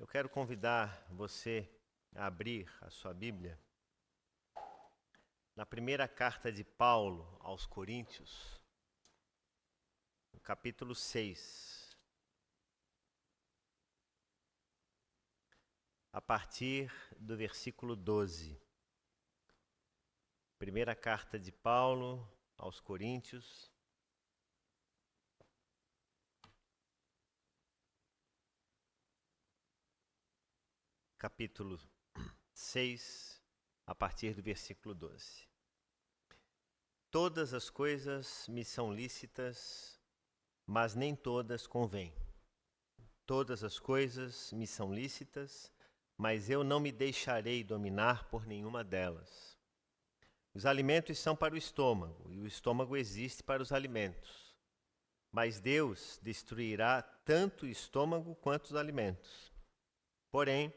Eu quero convidar você a abrir a sua Bíblia na primeira carta de Paulo aos Coríntios, no capítulo 6, a partir do versículo 12. Primeira carta de Paulo aos Coríntios, capítulo 6, a partir do versículo 12. Todas as coisas me são lícitas, mas nem todas convêm. Todas as coisas me são lícitas, mas eu não me deixarei dominar por nenhuma delas. Os alimentos são para o estômago, e o estômago existe para os alimentos. Mas Deus destruirá tanto o estômago quanto os alimentos. Porém,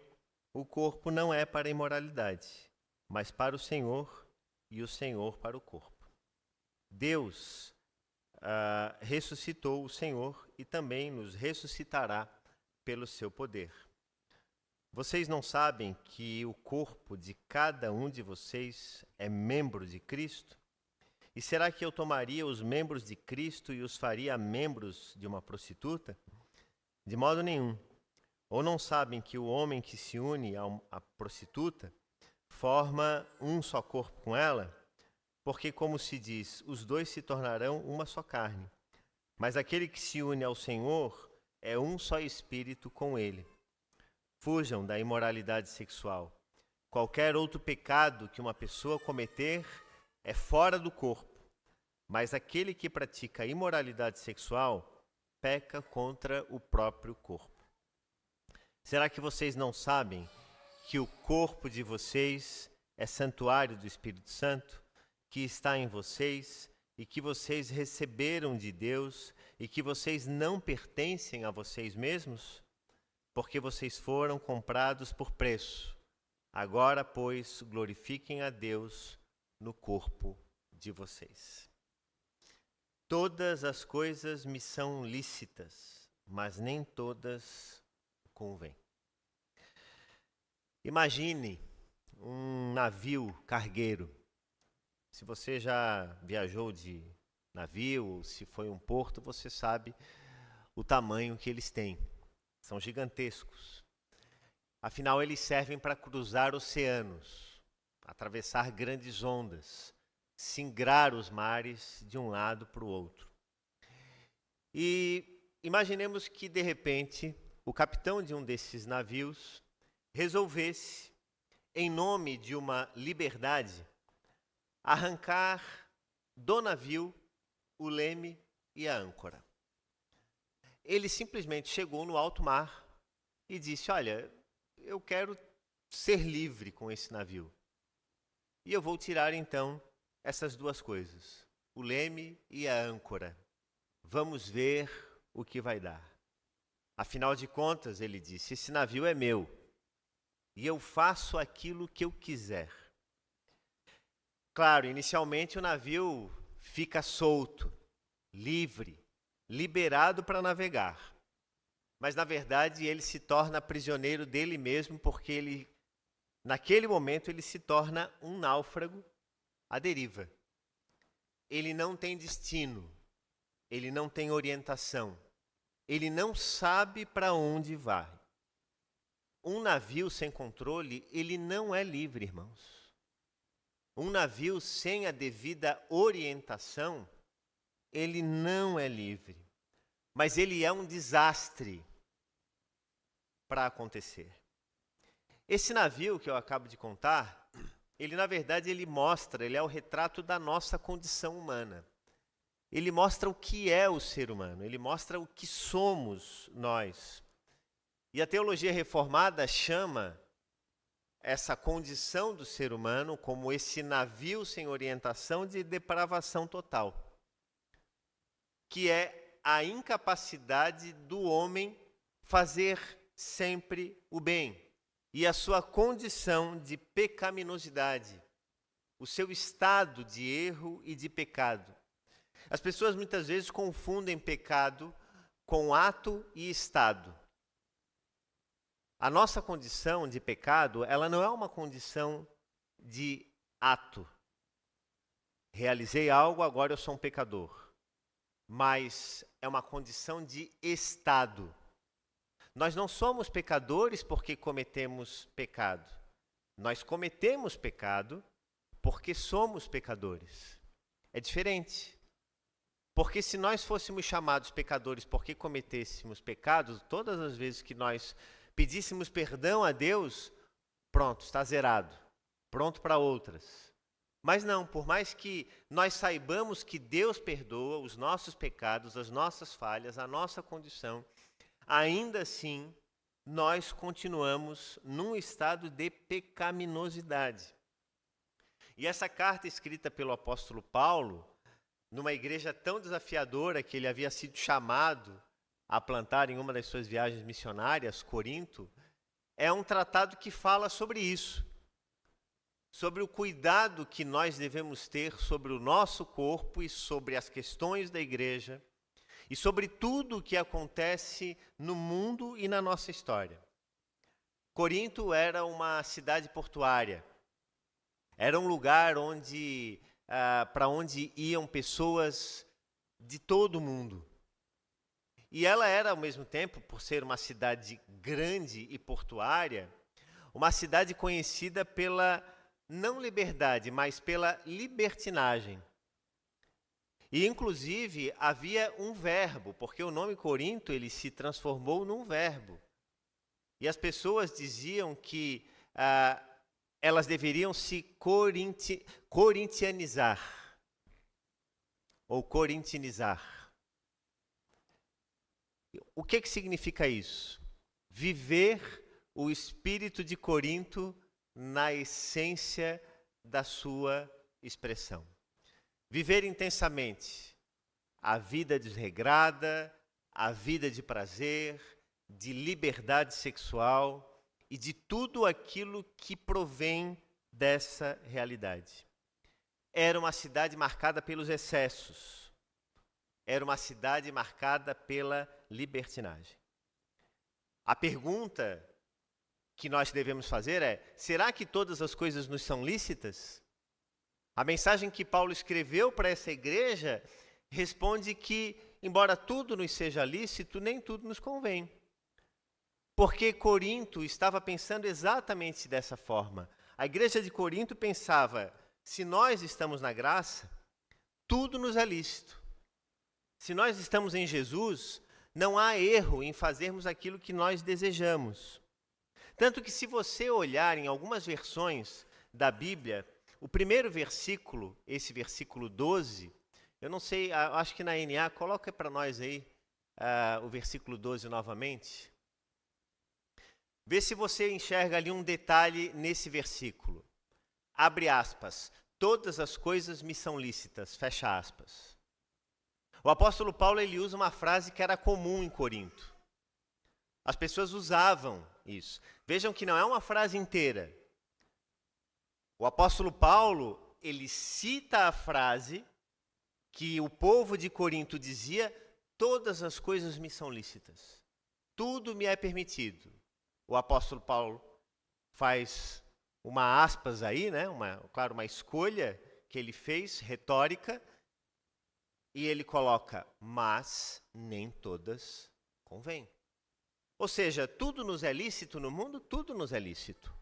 o corpo não é para a imoralidade, mas para o Senhor, e o Senhor para o corpo. Deus ressuscitou o Senhor e também nos ressuscitará pelo seu poder. Vocês não sabem que o corpo de cada um de vocês é membro de Cristo? E será que eu tomaria os membros de Cristo e os faria membros de uma prostituta? De modo nenhum. Ou não sabem que o homem que se une à prostituta forma um só corpo com ela? Porque, como se diz, os dois se tornarão uma só carne. Mas aquele que se une ao Senhor é um só espírito com ele. Fujam da imoralidade sexual. Qualquer outro pecado que uma pessoa cometer é fora do corpo. Mas aquele que pratica a imoralidade sexual peca contra o próprio corpo. Será que vocês não sabem que o corpo de vocês é santuário do Espírito Santo, que está em vocês e que vocês receberam de Deus e que vocês não pertencem a vocês mesmos? Porque vocês foram comprados por preço. Agora, pois, glorifiquem a Deus no corpo de vocês. Todas as coisas me são lícitas, mas nem todas convêm. Imagine um navio cargueiro. Se você já viajou de navio, ou se foi um porto, você sabe o tamanho que eles têm. São gigantescos. Afinal, eles servem para cruzar oceanos, atravessar grandes ondas, singrar os mares de um lado para o outro. E imaginemos que, de repente, o capitão de um desses navios resolvesse, em nome de uma liberdade, arrancar do navio o leme e a âncora. Ele simplesmente chegou no alto mar e disse: olha, eu quero ser livre com esse navio. E eu vou tirar então essas duas coisas, o leme e a âncora. Vamos ver o que vai dar. Afinal de contas, ele disse, esse navio é meu e eu faço aquilo que eu quiser. Claro, inicialmente o navio fica solto, livre, liberado para navegar. Mas, na verdade, ele se torna prisioneiro dele mesmo, porque naquele momento, ele se torna um náufrago à deriva. Ele não tem destino, ele não tem orientação, ele não sabe para onde vai. Um navio sem controle, ele não é livre, irmãos. Um navio sem a devida orientação, ele não é livre. Mas ele é um desastre para acontecer. Esse navio que eu acabo de contar, ele na verdade ele é o retrato da nossa condição humana. Ele mostra o que é o ser humano, ele mostra o que somos nós. E a teologia reformada chama essa condição do ser humano como esse navio sem orientação de depravação total, que é a incapacidade do homem fazer sempre o bem e a sua condição de pecaminosidade, o seu estado de erro e de pecado. As pessoas muitas vezes confundem pecado com ato e estado. A nossa condição de pecado, ela não é uma condição de ato. Realizei algo, agora eu sou um pecador. Mas é uma condição de estado. Nós não somos pecadores porque cometemos pecado. Nós cometemos pecado porque somos pecadores. É diferente. Porque se nós fôssemos chamados pecadores porque cometêssemos pecados, todas as vezes que nós pedíssemos perdão a Deus, pronto, está zerado. Pronto para outras. Mas não, por mais que nós saibamos que Deus perdoa os nossos pecados, as nossas falhas, a nossa condição, ainda assim, nós continuamos num estado de pecaminosidade. E essa carta escrita pelo apóstolo Paulo, numa igreja tão desafiadora que ele havia sido chamado a plantar em uma das suas viagens missionárias, Corinto, é um tratado que fala sobre isso. Sobre o cuidado que nós devemos ter sobre o nosso corpo e sobre as questões da igreja e sobre tudo o que acontece no mundo e na nossa história. Corinto era uma cidade portuária, era um lugar para onde iam pessoas de todo o mundo. E ela era, ao mesmo tempo, por ser uma cidade grande e portuária, uma cidade conhecida pela não liberdade, mas pela libertinagem. E, inclusive, havia um verbo, porque o nome Corinto ele se transformou num verbo. E as pessoas diziam que elas deveriam se corintianizar, ou corintinizar. O que significa isso? Viver o espírito de Corinto na essência da sua expressão. Viver intensamente a vida desregrada, a vida de prazer, de liberdade sexual e de tudo aquilo que provém dessa realidade. Era uma cidade marcada pelos excessos. Era uma cidade marcada pela libertinagem. A pergunta que nós devemos fazer é: será que todas as coisas nos são lícitas? A mensagem que Paulo escreveu para essa igreja responde que, embora tudo nos seja lícito, nem tudo nos convém. Porque Corinto estava pensando exatamente dessa forma. A igreja de Corinto pensava: se nós estamos na graça, tudo nos é lícito. Se nós estamos em Jesus, não há erro em fazermos aquilo que nós desejamos. Tanto que se você olhar em algumas versões da Bíblia, o primeiro versículo, esse versículo 12, eu não sei, acho que na NA, coloca para nós aí o versículo 12 novamente. Vê se você enxerga ali um detalhe nesse versículo. Abre aspas, todas as coisas me são lícitas, fecha aspas. O apóstolo Paulo ele usa uma frase que era comum em Corinto. As pessoas usavam isso. Vejam que não é uma frase inteira. O apóstolo Paulo, ele cita a frase que o povo de Corinto dizia: todas as coisas me são lícitas. Tudo me é permitido. O apóstolo Paulo faz uma aspas aí, né? Uma escolha que ele fez, retórica, e ele coloca: mas nem todas convém. Ou seja, tudo nos é lícito no mundo, tudo nos é lícito.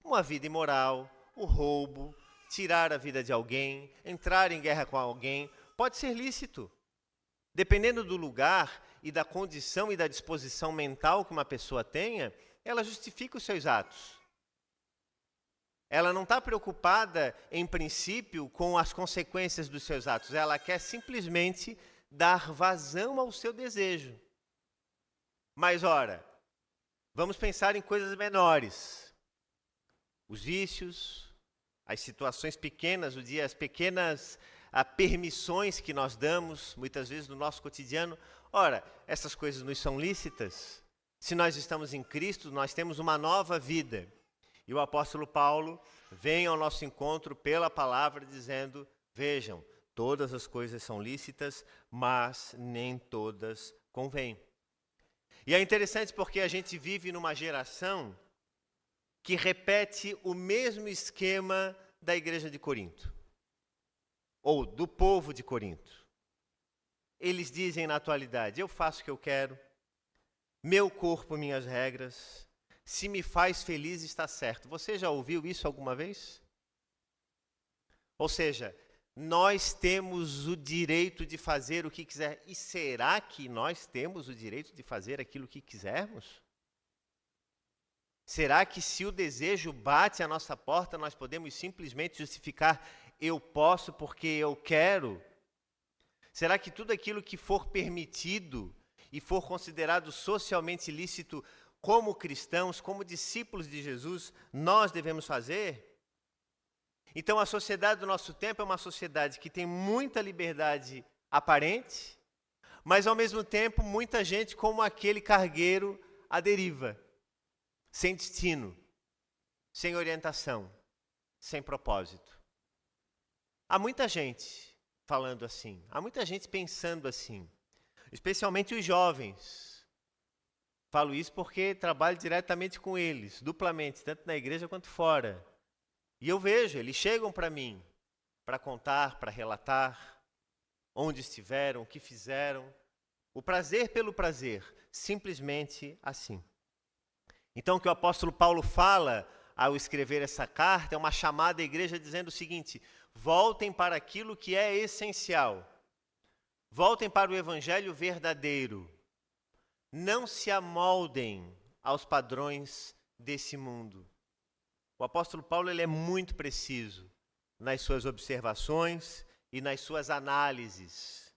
Uma vida imoral, o roubo, tirar a vida de alguém, entrar em guerra com alguém, pode ser lícito. Dependendo do lugar e da condição e da disposição mental que uma pessoa tenha, ela justifica os seus atos. Ela não está preocupada, em princípio, com as consequências dos seus atos. Ela quer simplesmente dar vazão ao seu desejo. Mas, ora, vamos pensar em coisas menores. Os vícios, as situações pequenas do dia, as pequenas permissões que nós damos, muitas vezes, no nosso cotidiano. Ora, essas coisas nos são lícitas. Se nós estamos em Cristo, nós temos uma nova vida. E o apóstolo Paulo vem ao nosso encontro pela palavra dizendo: vejam, todas as coisas são lícitas, mas nem todas convêm. E é interessante porque a gente vive numa geração que repete o mesmo esquema da igreja de Corinto, ou do povo de Corinto. Eles dizem na atualidade: eu faço o que eu quero, meu corpo, minhas regras, se me faz feliz está certo. Você já ouviu isso alguma vez? Ou seja, nós temos o direito de fazer o que quiser. E será que nós temos o direito de fazer aquilo que quisermos? Será que se o desejo bate à nossa porta, nós podemos simplesmente justificar: eu posso porque eu quero? Será que tudo aquilo que for permitido e for considerado socialmente lícito, como cristãos, como discípulos de Jesus, nós devemos fazer? Então a sociedade do nosso tempo é uma sociedade que tem muita liberdade aparente, mas ao mesmo tempo muita gente como aquele cargueiro à deriva, sem destino, sem orientação, sem propósito. Há muita gente falando assim, há muita gente pensando assim, especialmente os jovens. Falo isso porque trabalho diretamente com eles, duplamente, tanto na igreja quanto fora. E eu vejo, eles chegam para mim, para contar, para relatar onde estiveram, o que fizeram. O prazer pelo prazer, simplesmente assim. Então o que o apóstolo Paulo fala ao escrever essa carta é uma chamada à igreja dizendo o seguinte: voltem para aquilo que é essencial. Voltem para o evangelho verdadeiro. Não se amoldem aos padrões desse mundo. O apóstolo Paulo ele é muito preciso nas suas observações e nas suas análises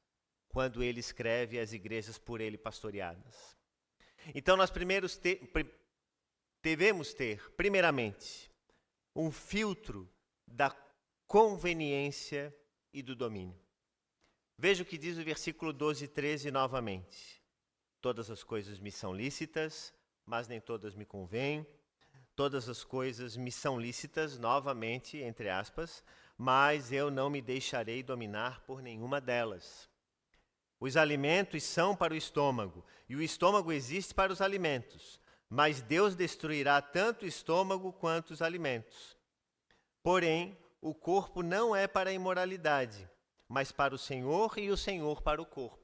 quando ele escreve às igrejas por ele pastoreadas. Então nós devemos ter, primeiramente, um filtro da conveniência e do domínio. Veja o que diz o versículo 12 e 13 novamente. Todas as coisas me são lícitas, mas nem todas me convêm. Todas as coisas me são lícitas, novamente, entre aspas, mas eu não me deixarei dominar por nenhuma delas. Os alimentos são para o estômago, e o estômago existe para os alimentos, mas Deus destruirá tanto o estômago quanto os alimentos. Porém, o corpo não é para a imoralidade, mas para o Senhor e o Senhor para o corpo.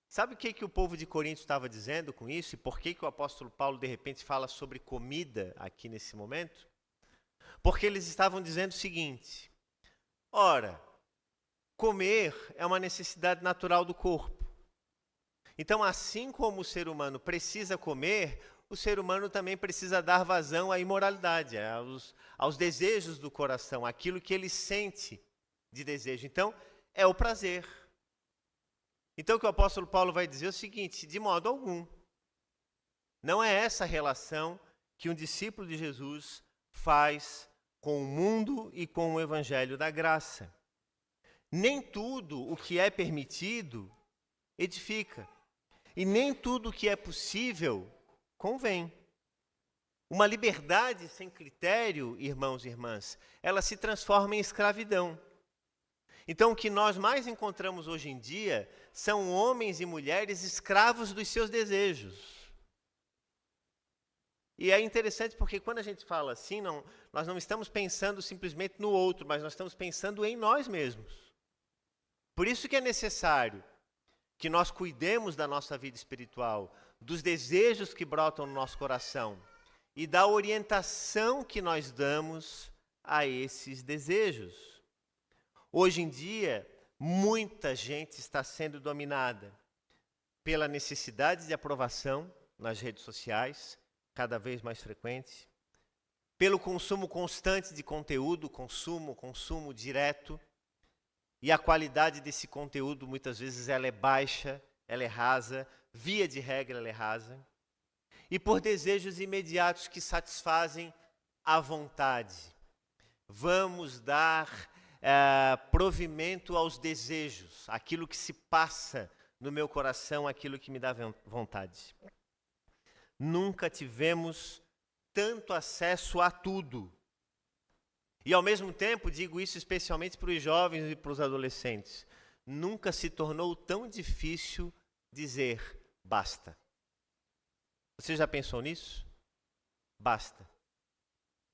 Sabe o que o povo de Corinto estava dizendo com isso? E por que o apóstolo Paulo, de repente, fala sobre comida aqui nesse momento? Porque eles estavam dizendo o seguinte: ora, comer é uma necessidade natural do corpo. Então, assim como o ser humano precisa comer, o ser humano também precisa dar vazão à imoralidade, aos desejos do coração, aquilo que ele sente de desejo. Então, é o prazer. Então o que o apóstolo Paulo vai dizer é o seguinte: de modo algum, não é essa relação que um discípulo de Jesus faz com o mundo e com o evangelho da graça. Nem tudo o que é permitido edifica, e nem tudo o que é possível convém. Uma liberdade sem critério, irmãos e irmãs, ela se transforma em escravidão. Então, o que nós mais encontramos hoje em dia são homens e mulheres escravos dos seus desejos. E é interessante porque quando a gente fala assim, nós não estamos pensando simplesmente no outro, mas nós estamos pensando em nós mesmos. Por isso que é necessário que nós cuidemos da nossa vida espiritual, dos desejos que brotam no nosso coração e da orientação que nós damos a esses desejos. Hoje em dia, muita gente está sendo dominada pela necessidade de aprovação nas redes sociais, cada vez mais frequente, pelo consumo constante de conteúdo, consumo direto, e a qualidade desse conteúdo muitas vezes ela é baixa, ela é rasa, via de regra ela é rasa, e por desejos imediatos que satisfazem a vontade. Vamos dar provimento aos desejos, aquilo que se passa no meu coração, aquilo que me dá vontade. Nunca tivemos tanto acesso a tudo. E ao mesmo tempo, digo isso especialmente para os jovens e para os adolescentes, nunca se tornou tão difícil dizer basta. Você já pensou nisso? Basta.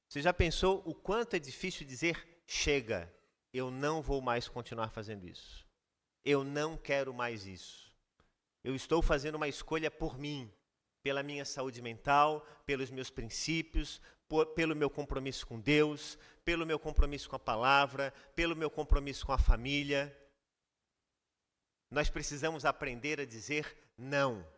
Você já pensou o quanto é difícil dizer, chega, eu não vou mais continuar fazendo isso. Eu não quero mais isso. Eu estou fazendo uma escolha por mim, pela minha saúde mental, pelos meus princípios, pelo meu compromisso com Deus, pelo meu compromisso com a palavra, pelo meu compromisso com a família. Nós precisamos aprender a dizer não.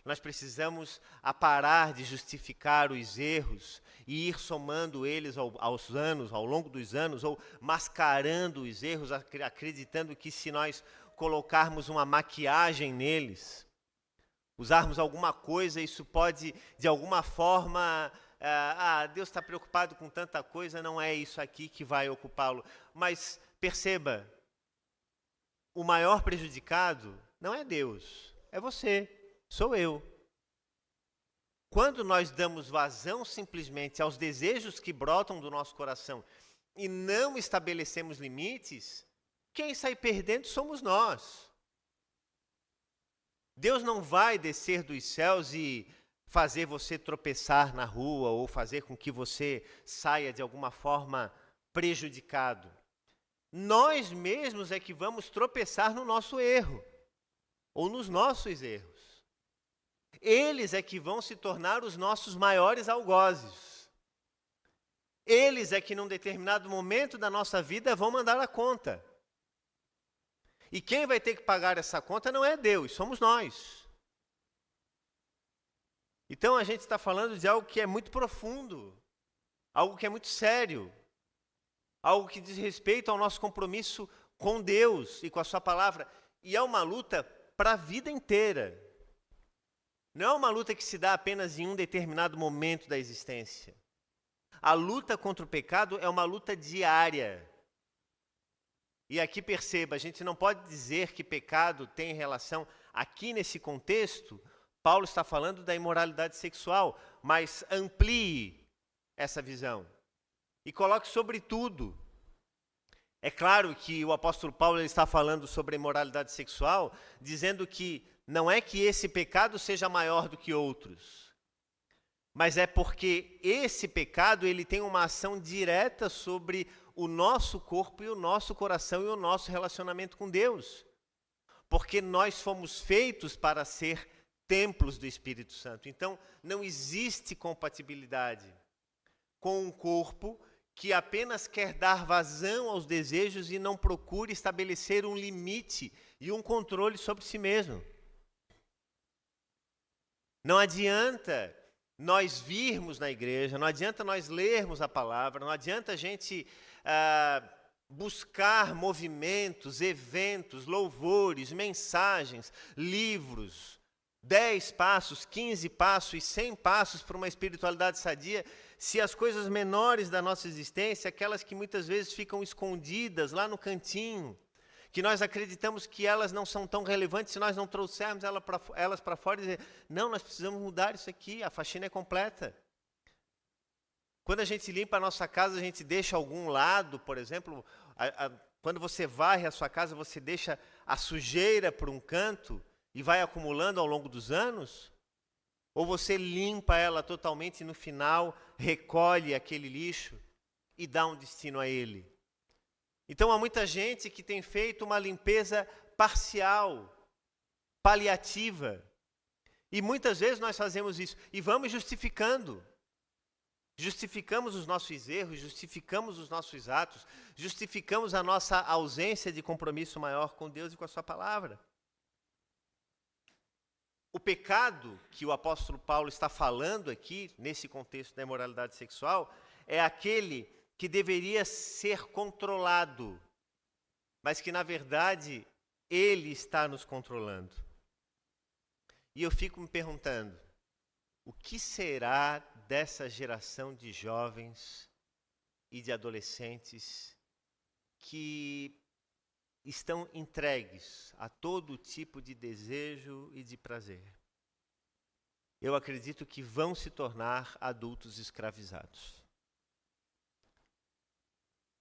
Nós precisamos parar de justificar os erros e ir somando eles aos anos, ao longo dos anos, ou mascarando os erros, acreditando que se nós colocarmos uma maquiagem neles, usarmos alguma coisa, isso pode, de alguma forma, Deus está preocupado com tanta coisa, não é isso aqui que vai ocupá-lo. Mas perceba, o maior prejudicado não é Deus, é você, sou eu. Quando nós damos vazão simplesmente aos desejos que brotam do nosso coração e não estabelecemos limites, quem sai perdendo somos nós. Deus não vai descer dos céus e fazer você tropeçar na rua ou fazer com que você saia de alguma forma prejudicado. Nós mesmos é que vamos tropeçar no nosso erro ou nos nossos erros. Eles é que vão se tornar os nossos maiores algozes. Eles é que num determinado momento da nossa vida vão mandar a conta. E quem vai ter que pagar essa conta não é Deus, somos nós. Então a gente está falando de algo que é muito profundo, algo que é muito sério, algo que diz respeito ao nosso compromisso com Deus e com a sua palavra. E é uma luta para a vida inteira. Não é uma luta que se dá apenas em um determinado momento da existência. A luta contra o pecado é uma luta diária. E aqui perceba, a gente não pode dizer que pecado tem relação, aqui nesse contexto, Paulo está falando da imoralidade sexual, mas amplie essa visão e coloque sobre tudo. É claro que o apóstolo Paulo ele está falando sobre a imoralidade sexual, dizendo que não é que esse pecado seja maior do que outros, mas é porque esse pecado ele tem uma ação direta sobre o nosso corpo e o nosso coração e o nosso relacionamento com Deus. Porque nós fomos feitos para ser templos do Espírito Santo. Então, não existe compatibilidade com um corpo que apenas quer dar vazão aos desejos e não procura estabelecer um limite e um controle sobre si mesmo. Não adianta nós virmos na igreja, não adianta nós lermos a palavra, não adianta a gente buscar movimentos, eventos, louvores, mensagens, livros, 10 passos, 15 passos e 100 passos para uma espiritualidade sadia, se as coisas menores da nossa existência, aquelas que muitas vezes ficam escondidas lá no cantinho, que nós acreditamos que elas não são tão relevantes se nós não trouxermos elas para fora e dizer, não, nós precisamos mudar isso aqui, a faxina é completa. Quando a gente limpa a nossa casa, a gente deixa algum lado, por exemplo, quando você varre a sua casa, você deixa a sujeira por um canto e vai acumulando ao longo dos anos? Ou você limpa ela totalmente e no final recolhe aquele lixo e dá um destino a ele? Então há muita gente que tem feito uma limpeza parcial, paliativa. E muitas vezes nós fazemos isso e vamos justificando. Justificamos os nossos erros, justificamos os nossos atos, justificamos a nossa ausência de compromisso maior com Deus e com a sua palavra. O pecado que o apóstolo Paulo está falando aqui, nesse contexto da imoralidade sexual, é aquele que deveria ser controlado, mas que, na verdade, ele está nos controlando. E eu fico me perguntando, o que será dessa geração de jovens e de adolescentes que estão entregues a todo tipo de desejo e de prazer? Eu acredito que vão se tornar adultos escravizados.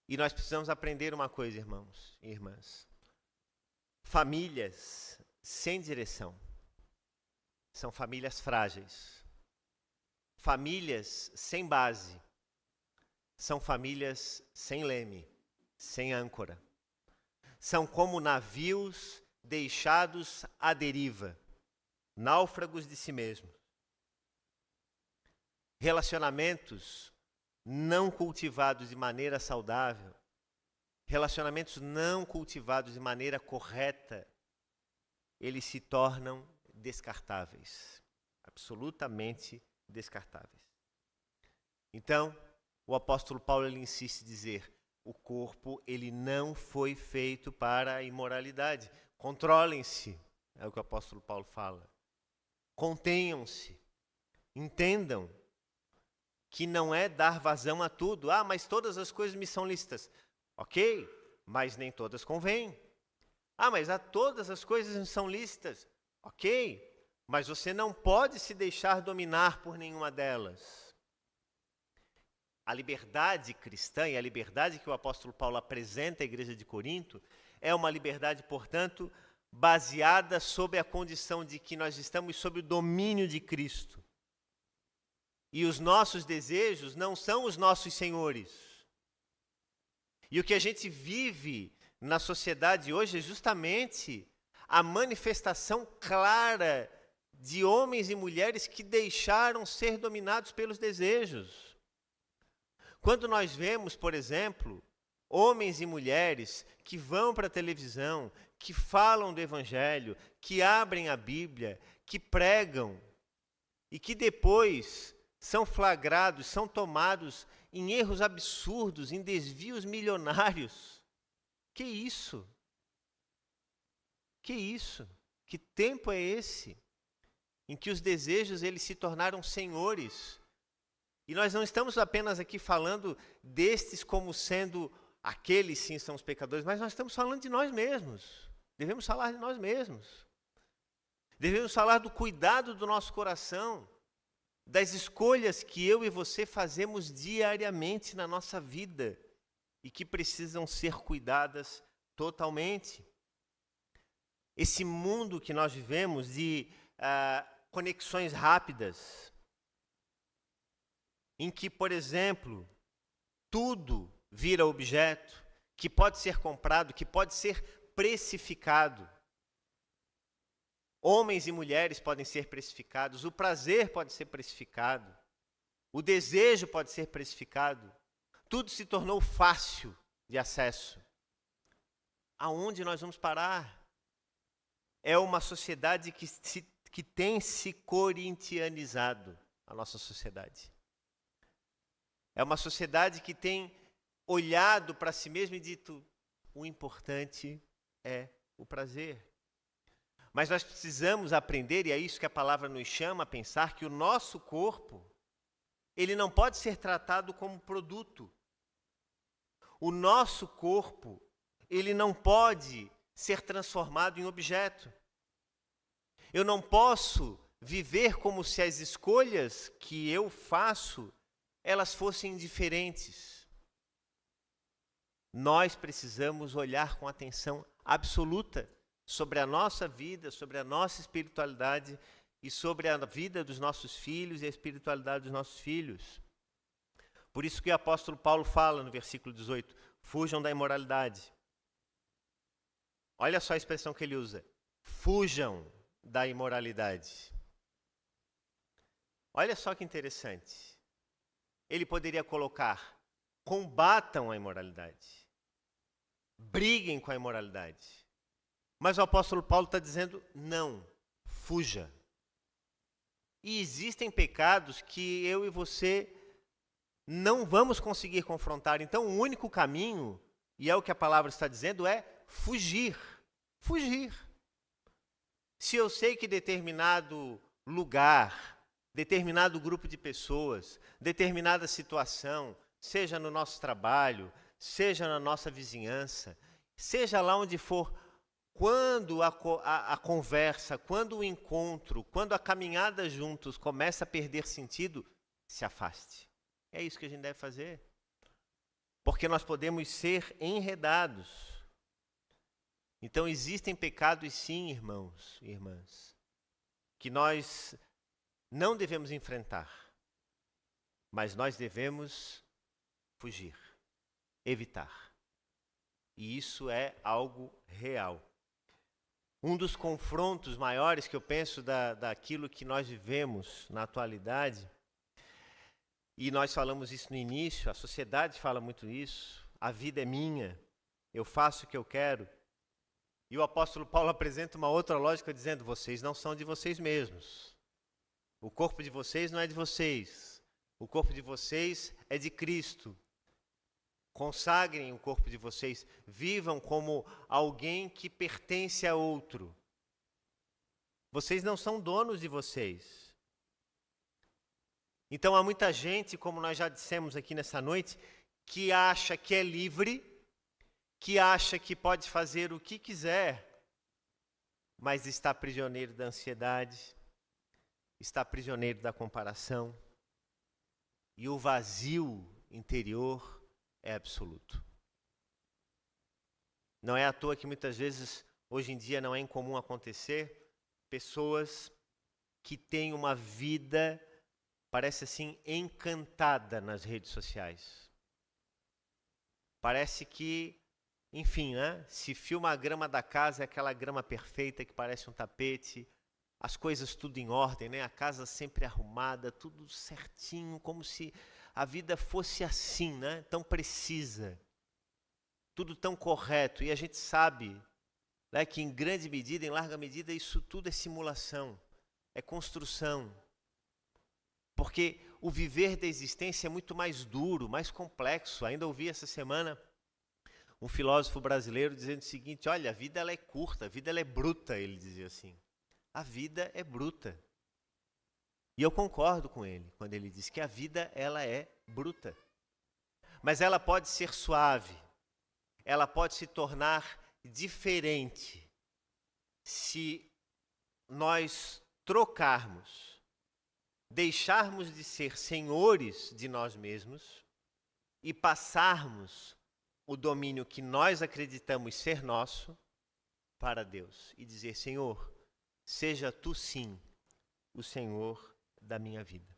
E nós precisamos aprender uma coisa, irmãos e irmãs. Famílias sem direção, são famílias frágeis. Famílias sem base. São famílias sem leme, sem âncora. São como navios deixados à deriva, náufragos de si mesmos. Relacionamentos não cultivados de maneira saudável, relacionamentos não cultivados de maneira correta, eles se tornam descartáveis, absolutamente descartáveis. Então, o apóstolo Paulo ele insiste em dizer, o corpo ele não foi feito para a imoralidade. Controlem-se, é o que o apóstolo Paulo fala. Contenham-se, entendam que não é dar vazão a tudo. Ah, mas todas as coisas me são lícitas. Ok, mas nem todas convêm. Ah, mas todas as coisas me são lícitas. Ok, mas você não pode se deixar dominar por nenhuma delas. A liberdade cristã e a liberdade que o apóstolo Paulo apresenta à igreja de Corinto é uma liberdade, portanto, baseada sob a condição de que nós estamos sob o domínio de Cristo. E os nossos desejos não são os nossos senhores. E o que a gente vive na sociedade hoje é justamente a manifestação clara de homens e mulheres que deixaram ser dominados pelos desejos. Quando nós vemos, por exemplo, homens e mulheres que vão para a televisão, que falam do Evangelho, que abrem a Bíblia, que pregam, e que depois são flagrados, são tomados em erros absurdos, em desvios milionários. Que isso? Que isso? Que tempo é esse em que os desejos eles se tornaram senhores? E nós não estamos apenas aqui falando destes como sendo aqueles sim são os pecadores, mas nós estamos falando de nós mesmos. Devemos falar de nós mesmos. Devemos falar do cuidado do nosso coração, das escolhas que eu e você fazemos diariamente na nossa vida e que precisam ser cuidadas totalmente. Esse mundo que nós vivemos de conexões rápidas, em que, por exemplo, tudo vira objeto, que pode ser comprado, que pode ser precificado. Homens e mulheres podem ser precificados, o prazer pode ser precificado, o desejo pode ser precificado. Tudo se tornou fácil de acesso. Aonde nós vamos parar? É uma sociedade que tem se corintianizado, a nossa sociedade. É uma sociedade que tem olhado para si mesma e dito, o importante é o prazer. Mas nós precisamos aprender, e é isso que a palavra nos chama a pensar, que o nosso corpo, ele não pode ser tratado como produto. O nosso corpo, ele não pode ser transformado em objeto. Eu não posso viver como se as escolhas que eu faço elas fossem diferentes. Nós precisamos olhar com atenção absoluta sobre a nossa vida, sobre a nossa espiritualidade e sobre a vida dos nossos filhos e a espiritualidade dos nossos filhos. Por isso que o apóstolo Paulo fala no versículo 18, fujam da imoralidade. Olha só a expressão que ele usa, fujam da imoralidade. Olha só que interessante. Ele poderia colocar, combatam a imoralidade, briguem com a imoralidade. Mas o apóstolo Paulo está dizendo, não, fuja. E existem pecados que eu e você não vamos conseguir confrontar. Então o único caminho, e é o que a palavra está dizendo, é fugir. Fugir. Se eu sei que determinado lugar, determinado grupo de pessoas, determinada situação, seja no nosso trabalho, seja na nossa vizinhança, seja lá onde for, quando a conversa, quando o encontro, quando a caminhada juntos começa a perder sentido, se afaste. É isso que a gente deve fazer. Porque nós podemos ser enredados. Então existem pecados sim, irmãos e irmãs, que nós não devemos enfrentar, mas nós devemos fugir, evitar. E isso é algo real. Um dos confrontos maiores que eu penso daquilo que nós vivemos na atualidade, e nós falamos isso no início, a sociedade fala muito isso, a vida é minha, eu faço o que eu quero. E o apóstolo Paulo apresenta uma outra lógica dizendo, vocês não são de vocês mesmos. O corpo de vocês não é de vocês. O corpo de vocês é de Cristo. Consagrem o corpo de vocês, vivam como alguém que pertence a outro. Vocês não são donos de vocês. Então há muita gente, como nós já dissemos aqui nessa noite, que acha que é livre, que acha que pode fazer o que quiser, mas está prisioneiro da ansiedade, está prisioneiro da comparação, e o vazio interior é absoluto. Não é à toa que muitas vezes, hoje em dia, não é incomum acontecer pessoas que têm uma vida, parece assim, encantada nas redes sociais. Parece que, enfim, né? Se filma a grama da casa, é aquela grama perfeita que parece um tapete, as coisas tudo em ordem, né? A casa sempre arrumada, tudo certinho, como se a vida fosse assim, né? Tão precisa, tudo tão correto. E a gente sabe, né, que em grande medida, em larga medida, isso tudo é simulação, é construção. Porque o viver da existência é muito mais duro, mais complexo. Ainda ouvi essa semana um filósofo brasileiro dizendo o seguinte, olha, a vida ela é curta, a vida ela é bruta, ele dizia assim. A vida é bruta. E eu concordo com ele, quando ele diz que a vida ela é bruta. Mas ela pode ser suave, ela pode se tornar diferente se nós trocarmos, deixarmos de ser senhores de nós mesmos e passarmos o domínio que nós acreditamos ser nosso para Deus. E dizer, Senhor, seja Tu sim o Senhor da minha vida.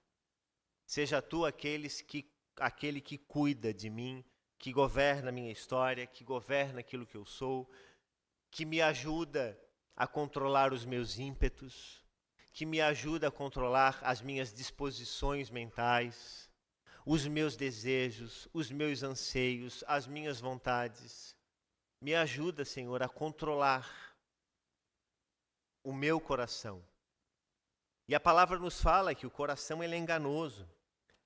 Seja Tu aquele que cuida de mim, que governa a minha história, que governa aquilo que eu sou, que me ajuda a controlar os meus ímpetos, que me ajuda a controlar as minhas disposições mentais, os meus desejos, os meus anseios, as minhas vontades. Me ajuda, Senhor, a controlar o meu coração. E a palavra nos fala que o coração ele é enganoso,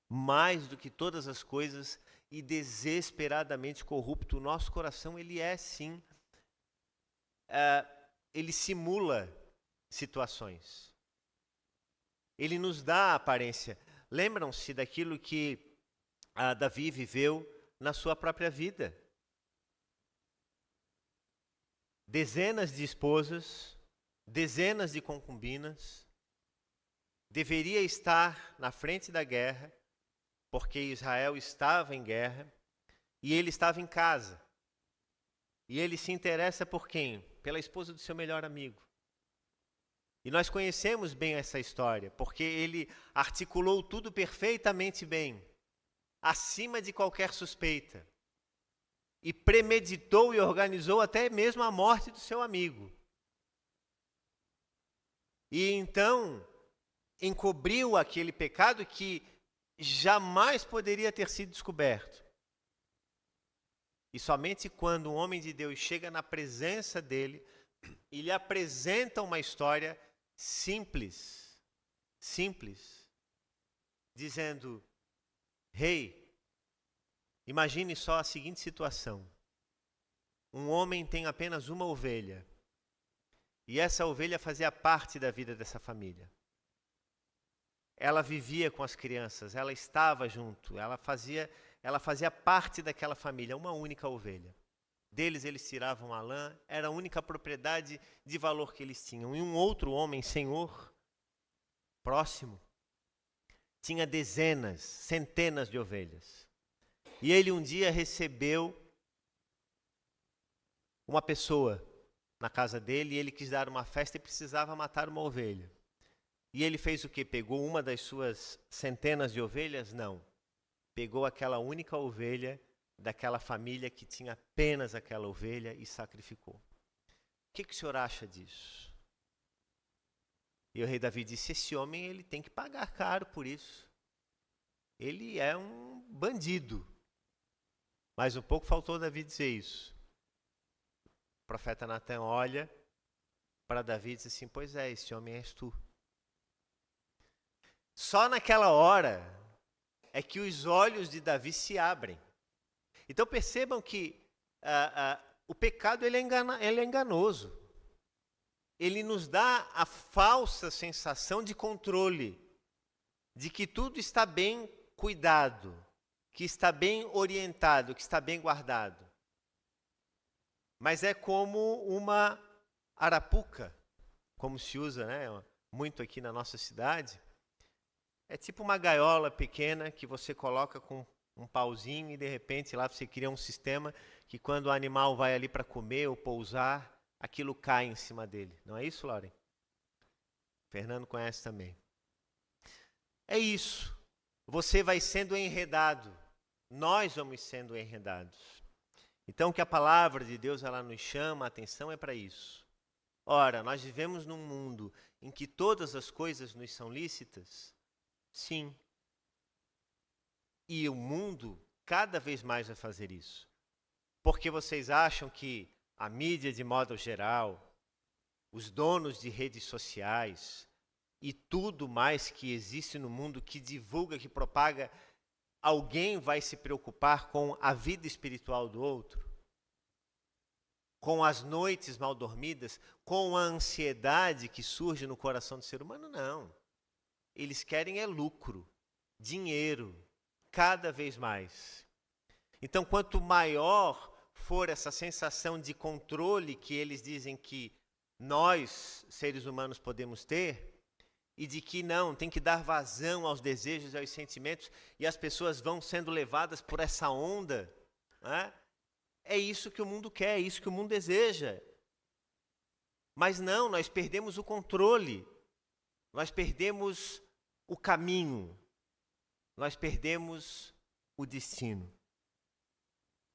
mais do que todas as coisas, e desesperadamente corrupto. O nosso coração, ele é sim, ele simula situações. Ele nos dá a aparência. Lembram-se daquilo que Davi viveu na sua própria vida. Dezenas de esposas, dezenas de concubinas, deveria estar na frente da guerra, porque Israel estava em guerra, e ele estava em casa. E ele se interessa por quem? Pela esposa do seu melhor amigo. E nós conhecemos bem essa história, porque ele articulou tudo perfeitamente bem, acima de qualquer suspeita. E premeditou e organizou até mesmo a morte do seu amigo. E então encobriu aquele pecado que jamais poderia ter sido descoberto. E somente quando um homem de Deus chega na presença dele e lhe apresenta uma história simples, dizendo, Rei, imagine só a seguinte situação. Um homem tem apenas uma ovelha, e essa ovelha fazia parte da vida dessa família. Ela vivia com as crianças, ela estava junto, ela fazia parte daquela família, uma única ovelha. Deles eles tiravam a lã, era a única propriedade de valor que eles tinham. E um outro homem, senhor, próximo, tinha dezenas, centenas de ovelhas. E ele um dia recebeu uma pessoa na casa dele e ele quis dar uma festa e precisava matar uma ovelha. E ele fez o quê? Pegou uma das suas centenas de ovelhas? Não. Pegou aquela única ovelha daquela família que tinha apenas aquela ovelha e sacrificou. O que o senhor acha disso? E o rei Davi disse, esse homem ele tem que pagar caro por isso. Ele é um bandido. Mas um pouco faltou Davi dizer isso. O profeta Natan olha para Davi e diz assim, pois é, esse homem és tu. Só naquela hora é que os olhos de Davi se abrem. Então percebam que o pecado ele é enganoso. Ele nos dá a falsa sensação de controle, de que tudo está bem cuidado, que está bem orientado, que está bem guardado. Mas é como uma arapuca, como se usa, né, muito aqui na nossa cidade. É tipo uma gaiola pequena que você coloca com um pauzinho e de repente lá você cria um sistema que quando o animal vai ali para comer ou pousar, aquilo cai em cima dele. Não é isso, Lauren? Fernando conhece também. É isso. Você vai sendo enredado. Nós vamos sendo enredados. Então, o que a palavra de Deus ela nos chama a atenção é para isso. Ora, nós vivemos num mundo em que todas as coisas nos são lícitas? Sim. E o mundo cada vez mais vai fazer isso. Porque vocês acham que a mídia de modo geral, os donos de redes sociais e tudo mais que existe no mundo que divulga, que propaga, alguém vai se preocupar com a vida espiritual do outro? Com as noites mal dormidas? Com a ansiedade que surge no coração do ser humano? Não. Eles querem é lucro, dinheiro, cada vez mais. Então, quanto maior for essa sensação de controle que eles dizem que nós, seres humanos, podemos ter, e de que não, tem que dar vazão aos desejos e aos sentimentos, e as pessoas vão sendo levadas por essa onda, né? É isso que o mundo quer, é isso que o mundo deseja. Mas não, nós perdemos o controle, nós perdemos o caminho, nós perdemos o destino.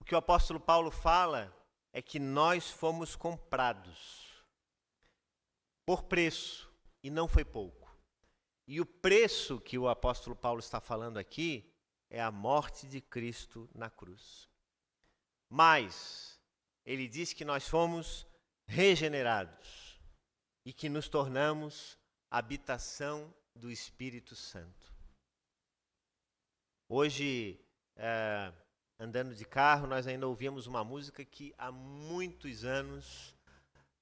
O que o apóstolo Paulo fala é que nós fomos comprados por preço, e não foi pouco. E o preço que o apóstolo Paulo está falando aqui é a morte de Cristo na cruz. Mas ele diz que nós fomos regenerados e que nos tornamos habitação do Espírito Santo. Hoje, andando de carro, nós ainda ouvimos uma música que há muitos anos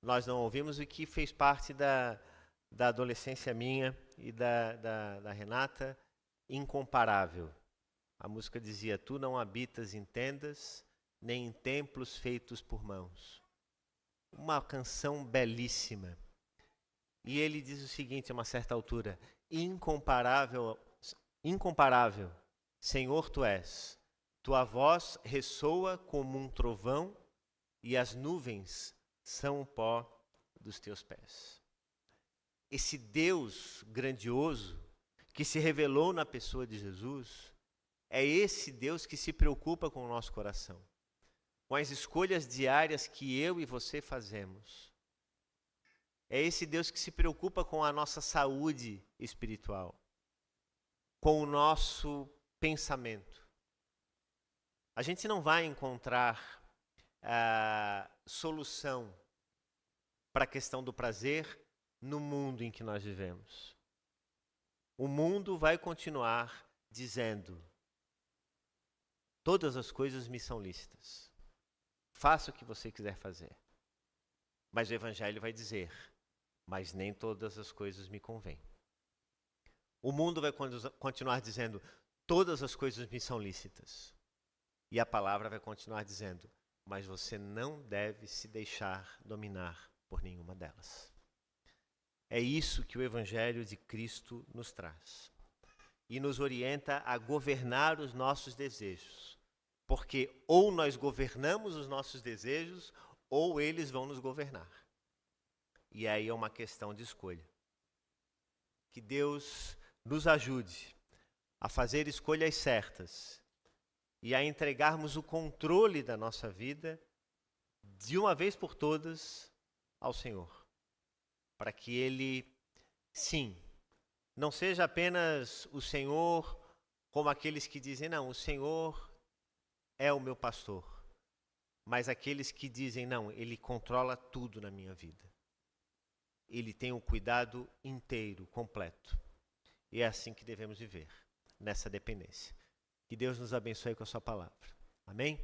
nós não ouvimos e que fez parte da adolescência minha e da Renata, Incomparável. A música dizia, tu não habitas em tendas, nem em templos feitos por mãos. Uma canção belíssima. E ele diz o seguinte, a uma certa altura, incomparável, Senhor tu és, tua voz ressoa como um trovão e as nuvens são o pó dos teus pés. Esse Deus grandioso que se revelou na pessoa de Jesus, é esse Deus que se preocupa com o nosso coração, com as escolhas diárias que eu e você fazemos. É esse Deus que se preocupa com a nossa saúde espiritual, com o nosso pensamento. A gente não vai encontrar solução para a questão do prazer no mundo em que nós vivemos. O mundo vai continuar dizendo, todas as coisas me são lícitas. Faça o que você quiser fazer. Mas o Evangelho vai dizer, mas nem todas as coisas me convêm. O mundo vai continuar dizendo, todas as coisas me são lícitas. E a palavra vai continuar dizendo, mas você não deve se deixar dominar por nenhuma delas. É isso que o Evangelho de Cristo nos traz. E nos orienta a governar os nossos desejos. Porque ou nós governamos os nossos desejos, ou eles vão nos governar. E aí é uma questão de escolha. Que Deus nos ajude a fazer escolhas certas e a entregarmos o controle da nossa vida de uma vez por todas ao Senhor. Para que Ele, sim, não seja apenas o Senhor como aqueles que dizem, não, o Senhor é o meu pastor. Mas aqueles que dizem, não, Ele controla tudo na minha vida. Ele tem um cuidado inteiro, completo. E é assim que devemos viver, nessa dependência. Que Deus nos abençoe com a sua palavra. Amém?